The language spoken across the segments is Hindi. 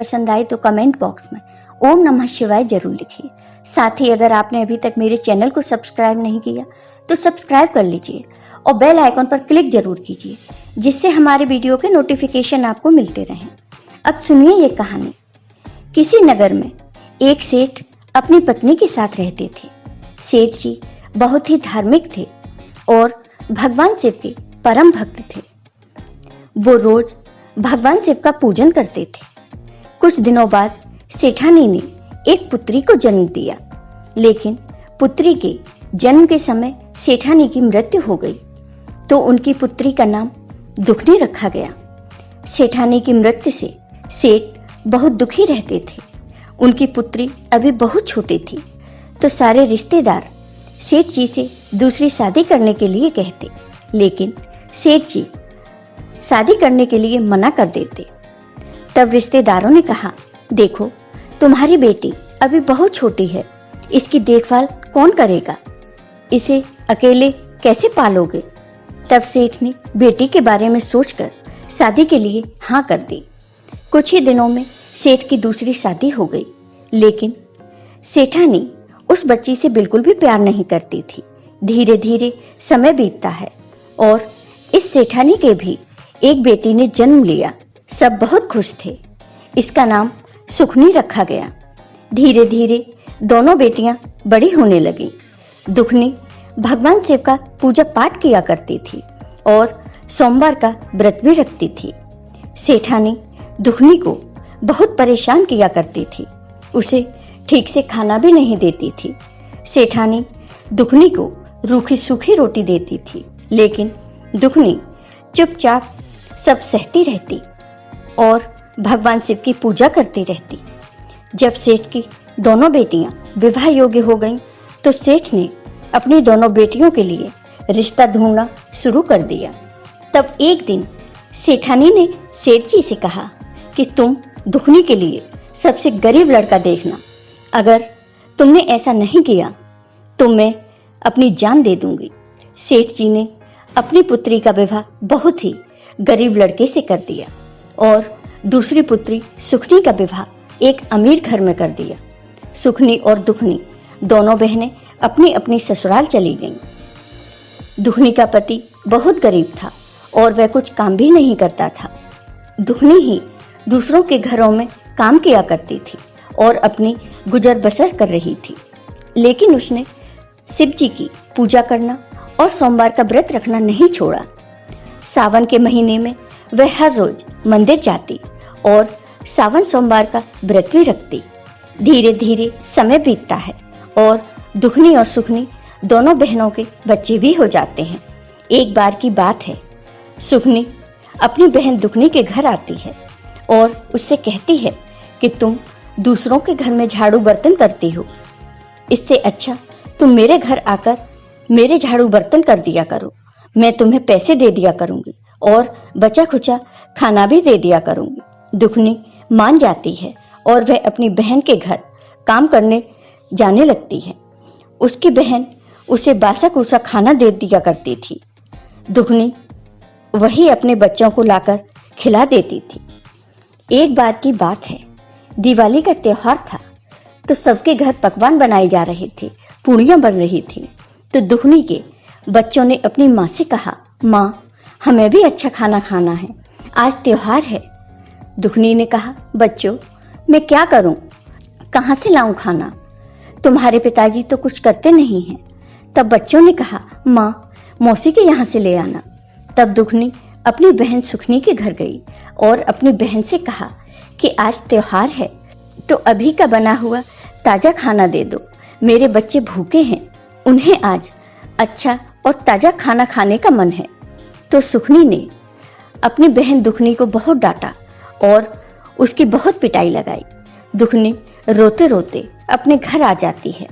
पसंद आए तो कमेंट बॉक्स में ओम नमः शिवाय जरूर लिखिए। साथ ही अगर आपने अभी तक मेरे चैनल को सब्सक्राइब नहीं किया तो सब्सक्राइब कर लीजिए और बेल आइकॉन पर क्लिक जरूर कीजिए, जिससे हमारे वीडियो के नोटिफिकेशन आपको मिलते रहें। अब सुनिए ये कहानी। किसी नगर में एक सेठ अपनी पत्नी के साथ रहते थे। सेठ जी बहुत ही धार्मिक थे और भगवान शिव के परम भक्त थे। वो रोज भगवान शिव का पूजन करते थे। कुछ दिनों बाद सेठानी ने एक पुत्री को जन्म दिया, लेकिन पुत्री के जन्म के समय सेठानी की मृत्यु हो गई, तो उनकी पुत्री का नाम दुखनी रखा गया। सेठानी की मृत्यु से सेठ बहुत दुखी रहते थे। उनकी पुत्री अभी बहुत छोटी थी, तो सारे रिश्तेदार सेठ जी से दूसरी शादी करने के लिए कहते, लेकिन सेठ जी शादी करने के लिए मना कर देते। तब रिश्तेदारों ने कहा, देखो तुम्हारी बेटी अभी बहुत छोटी है, इसकी देखभाल कौन करेगा, इसे अकेले कैसे पालोगे। तब सेठ ने बेटी के बारे में सोचकर शादी के लिए हाँ कर दी। कुछ ही दिनों में सेठ की दूसरी शादी हो गई, लेकिन सेठानी उस बच्ची से बिल्कुल भी प्यार नहीं करती थी। धीरे धीरे समय बीतता है और इस सेठानी के भी एक बेटी ने जन्म लिया। सब बहुत खुश थे। इसका नाम सुखनी रखा गया। धीरे धीरे दोनों बेटियां बड़ी होने लगीं। दुखनी भगवान शिव का पूजा पाठ किया करती थी और सोमवार का व्रत भी रखती थी। सेठानी दुखनी को बहुत परेशान किया करती थी। उसे ठीक से खाना भी नहीं देती थी। सेठानी दुखनी को रूखी सूखी रोटी देती थी, लेकिन दुखनी चुपचाप सब सहती रहती और भगवान शिव की पूजा करती रहती। जब सेठ की दोनों बेटियां विवाह योग्य हो गईं, तो सेठ ने अपनी दोनों बेटियों के लिए रिश्ता ढूंढना शुरू कर दिया। तब एक दिन सेठानी ने सेठ जी से कहा कि तुम दुखनी के लिए सबसे गरीब लड़का देखना। अगर तुमने ऐसा नहीं किया तो मैं अपनी जान दे दूंगी। सेठ जी ने अपनी पुत्री का विवाह बहुत ही गरीब लड़के से कर दिया और दूसरी पुत्री सुखनी का विवाह एक अमीर घर में कर दिया। सुखनी और दुखनी दोनों बहनें अपनी अपनी ससुराल चली गईं। दुखनी का पति बहुत गरीब था और वह कुछ काम भी नहीं करता था। दुखनी ही दूसरों के घरों में काम किया करती थी और अपनी गुजर बसर कर रही थी, लेकिन उसने शिव जी की पूजा करना और सोमवार का व्रत रखना नहीं छोड़ा। सावन के महीने में वह हर रोज मंदिर जाती और सावन सोमवार का व्रत भी रखती। धीरे धीरे समय बीतता है और दुखनी और सुखनी दोनों बहनों के बच्चे भी हो जाते हैं। एक बार की बात है, सुखनी अपनी बहन दुखनी के घर आती है और उससे कहती है कि तुम दूसरों के घर में झाड़ू बर्तन करती हो, इससे अच्छा तुम मेरे घर आकर मेरे झाड़ू बर्तन कर दिया करो। मैं तुम्हें पैसे दे दिया करूंगी और बचा खुचा खाना भी दे दिया करूंगी। दुखनी मान जाती है और वह अपनी बहन के घर काम करने जाने लगती है। उसकी बहन उसे बासा कुसा खाना दे दिया करती थी। दुखनी वही अपने बच्चों को लाकर खिला देती थी। एक बार की बात है, दिवाली का त्योहार था, तो सबके घर पकवान बनाए जा रहे थे, पूड़ियां बन रही थी। तो दुखनी के बच्चों ने अपनी माँ से कहा, माँ हमें भी अच्छा खाना खाना है, आज त्योहार है। दुखनी ने कहा, बच्चों मैं क्या करूं, कहाँ से लाऊं खाना, तुम्हारे पिताजी तो कुछ करते नहीं हैं। तब बच्चों ने कहा, माँ मौसी के यहाँ से ले आना। तब दुखनी अपनी बहन सुखनी के घर गई और अपनी बहन से कहा कि आज त्योहार है, तो अभी का बना हुआ ताजा खाना दे दो, मेरे बच्चे भूखे हैं, उन्हें आज अच्छा और ताजा खाना खाने का मन है। तो सुखनी ने अपनी बहन दुखनी को बहुत डांटा और उसकी बहुत पिटाई लगाई। दुखनी रोते रोते अपने घर आ जाती है।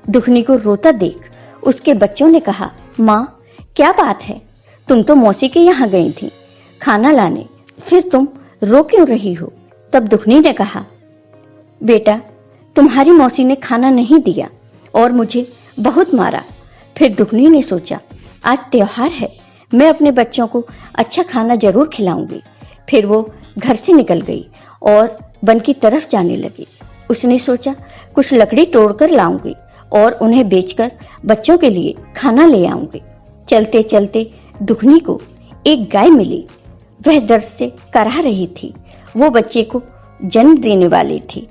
दुखनी को रोता देख उसके बच्चों ने कहा, माँ क्या बात है, तुम तो मौसी के यहाँ गई थी खाना लाने, फिर तुम रो क्यों रही हो। तब दुखनी ने कहा, बेटा तुम्हारी मौसी ने खाना नहीं दिया और मुझे बहुत मारा। फिर दुखनी ने सोचा आज त्योहार है, मैं अपने बच्चों को अच्छा खाना जरूर खिलाऊंगी। फिर वो घर से निकल गई और वन की तरफ जाने लगी। उसने सोचा कुछ लकड़ी तोड़कर लाऊंगी और उन्हें बेचकर बच्चों के लिए खाना ले आऊंगी। चलते चलते दुखनी को एक गाय मिली। वह दर्द से कराह रही थी। वो बच्चे को जन्म देने वाली थी।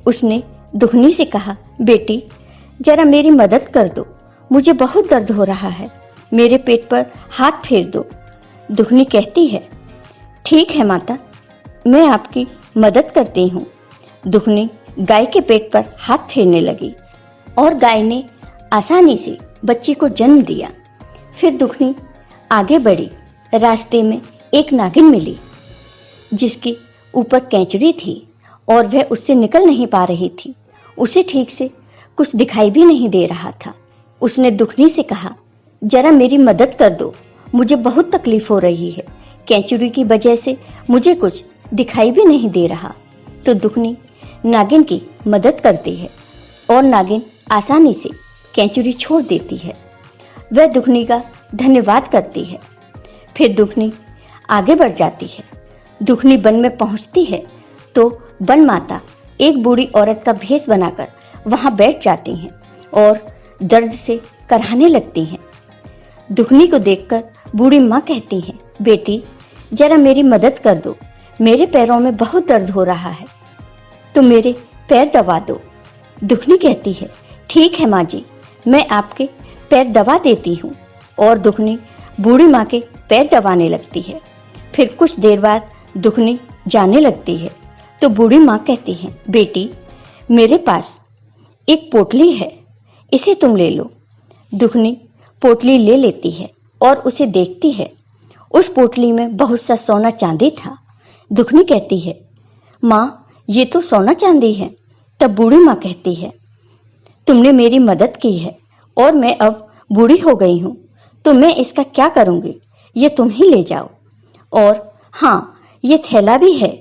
उसने दुखनी से कहा, बेटी जरा मेरी मदद कर दो, मुझे बहुत दर्द हो रहा है, मेरे पेट पर हाथ फेर दो। दुखनी कहती है, ठीक है माता, मैं आपकी मदद करती हूँ। दुखनी गाय के पेट पर हाथ फेरने लगी और गाय ने आसानी से बच्चे को जन्म दिया। फिर दुखनी आगे बढ़ी। रास्ते में एक नागिन मिली जिसके ऊपर कैंचड़ी थी और वह उससे निकल नहीं पा रही थी। उसे ठीक से कुछ दिखाई भी नहीं दे रहा था। उसने दुखनी से कहा, जरा मेरी मदद कर दो, मुझे बहुत तकलीफ हो रही है, कैंचुरी की वजह से मुझे कुछ दिखाई भी नहीं दे रहा। तो दुखनी नागिन की मदद करती है और नागिन आसानी से कैंचुरी छोड़ देती है। वह दुखनी का धन्यवाद करती है। फिर दुखनी आगे बढ़ जाती है। दुखनी वन में पहुंचती है तो वन माता एक बूढ़ी औरत का भेष बनाकर वहां बैठ जाती हैं और दर्द से कराहने लगती हैं। दुखनी को देखकर बूढ़ी माँ कहती हैं, बेटी जरा मेरी मदद कर दो, मेरे पैरों में बहुत दर्द हो रहा है, तो मेरे पैर दबा दो। दुखनी कहती है, ठीक है माँ जी, मैं आपके पैर दबा देती हूँ। और दुखनी बूढ़ी माँ के पैर दबाने लगती है। फिर कुछ देर बाद दुखनी जाने लगती है तो बूढ़ी माँ कहती है, बेटी मेरे पास एक पोटली है, इसे तुम ले लो। दुखनी पोटली ले लेती है और उसे देखती है। उस पोटली में बहुत सा सोना चांदी था। दुखनी कहती है, माँ ये तो सोना चांदी है। तब बूढ़ी माँ कहती है, तुमने मेरी मदद की है और मैं अब बूढ़ी हो गई हूँ, तो मैं इसका क्या करूँगी, ये तुम ही ले जाओ। और हाँ, ये थैला भी है,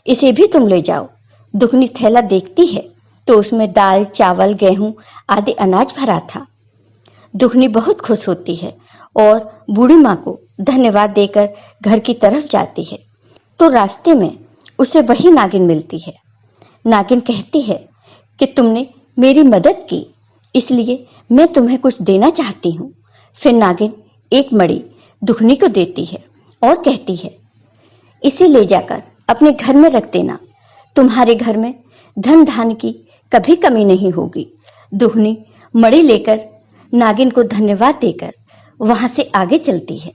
इसे भी तुम ले जाओ। दुखनी थैला देखती है तो उसमें दाल, चावल, गेहूं आदि अनाज भरा था। दुखनी बहुत खुश होती है और बूढ़ी माँ को धन्यवाद देकर घर की तरफ जाती है। तो रास्ते में उसे वही नागिन मिलती है। नागिन कहती है कि तुमने मेरी मदद की, इसलिए मैं तुम्हें कुछ देना चाहती हूँ। फिर नागिन एक मणि दुखनी को देती है और कहती है, इसे ले जाकर अपने घर में रख देना, तुम्हारे घर में धन धान की कभी कमी नहीं होगी। दुखनी मणि लेकर नागिन को धन्यवाद देकर वहां से आगे चलती है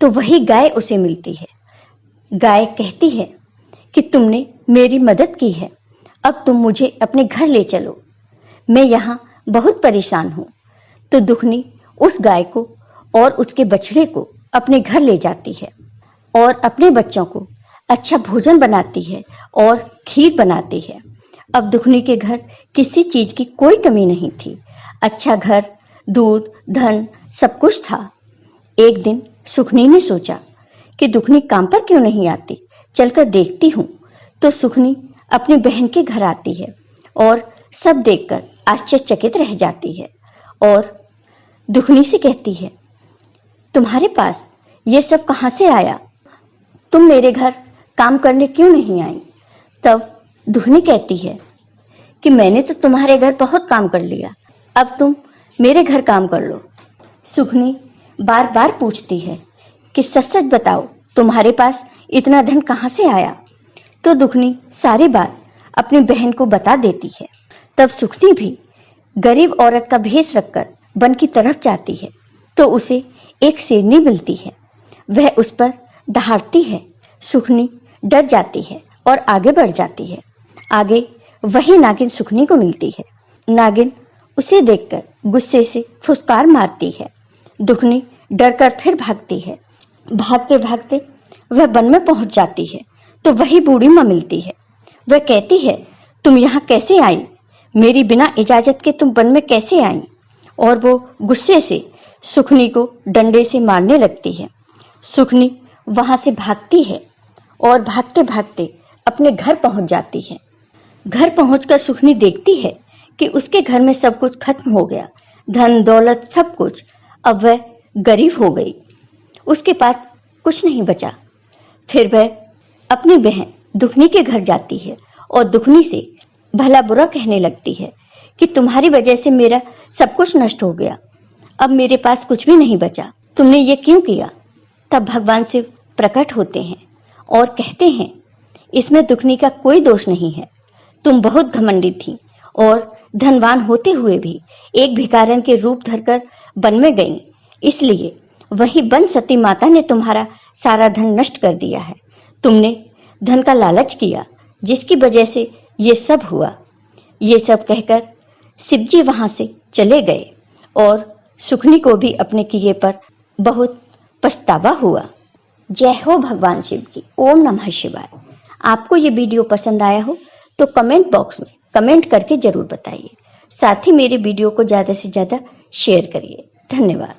तो वही गाय उसे मिलती है। गाय कहती है कि तुमने मेरी मदद की है, अब तुम मुझे अपने घर ले चलो, मैं यहाँ बहुत परेशान हूँ। तो दुखनी उस गाय को और उसके बछड़े को अपने घर ले जाती है और अपने बच्चों को अच्छा भोजन बनाती है और खीर बनाती है। अब दुखनी के घर किसी चीज की कोई कमी नहीं थी। अच्छा घर, दूध, धन सब कुछ था। एक दिन सुखनी ने सोचा कि दुखनी काम पर क्यों नहीं आती, चलकर देखती हूँ। तो सुखनी अपनी बहन के घर आती है और सब देखकर आश्चर्यचकित रह जाती है और दुखनी से कहती है, तुम्हारे पास ये सब कहाँ से आया, तुम मेरे घर काम करने क्यों नहीं आई। तब दुखनी कहती है कि मैंने तो तुम्हारे घर बहुत काम कर लिया, अब तुम मेरे घर काम कर लो। सुखनी बार बार पूछती है कि सच सच बताओ, तुम्हारे पास इतना धन कहाँ से आया। तो दुखनी सारी बात अपनी बहन को बता देती है। तब सुखनी भी गरीब औरत का भेष रखकर वन की तरफ जाती है तो उसे एक शेरनी मिलती है। वह उस पर दहाड़ती है। सुखनी डर जाती है और आगे बढ़ जाती है। आगे वही नागिन सुखनी को मिलती है। नागिन उसे देखकर गुस्से से फुसकार मारती है। दुखनी डरकर फिर भागती है। भागते भागते वह वन में पहुंच जाती है तो वही बूढ़ी माँ मिलती है। वह कहती है, तुम यहाँ कैसे आई, मेरी बिना इजाजत के तुम वन में कैसे आई। और वो गुस्से से सुखनी को डंडे से मारने लगती है। सुखनी वहां से भागती है और भागते भागते अपने घर पहुंच जाती है। घर पहुंचकर सुखनी देखती है कि उसके घर में सब कुछ खत्म हो गया, धन दौलत सब कुछ। अब वह गरीब हो गई, उसके पास कुछ नहीं बचा। फिर वह अपनी बहन दुखनी के घर जाती है और दुखनी से भला बुरा कहने लगती है कि तुम्हारी वजह से मेरा सब कुछ नष्ट हो गया, अब मेरे पास कुछ भी नहीं बचा, तुमने ये क्यों किया। तब भगवान शिव प्रकट होते हैं और कहते हैं, इसमें दुखनी का कोई दोष नहीं है। तुम बहुत घमंडी थी और धनवान होते हुए भी एक भिखारन के रूप धरकर वन में गई, इसलिए वही वन सती माता ने तुम्हारा सारा धन नष्ट कर दिया है। तुमने धन का लालच किया, जिसकी वजह से ये सब हुआ। ये सब कहकर शिव जी वहां से चले गए और सुखनी को भी अपने किए पर बहुत पछतावा हुआ। जय हो भगवान शिव की। ओम नमः शिवाय। आपको ये वीडियो पसंद आया हो तो कमेंट बॉक्स में कमेंट करके जरूर बताइए। साथ ही मेरे वीडियो को ज़्यादा से ज़्यादा शेयर करिए। धन्यवाद।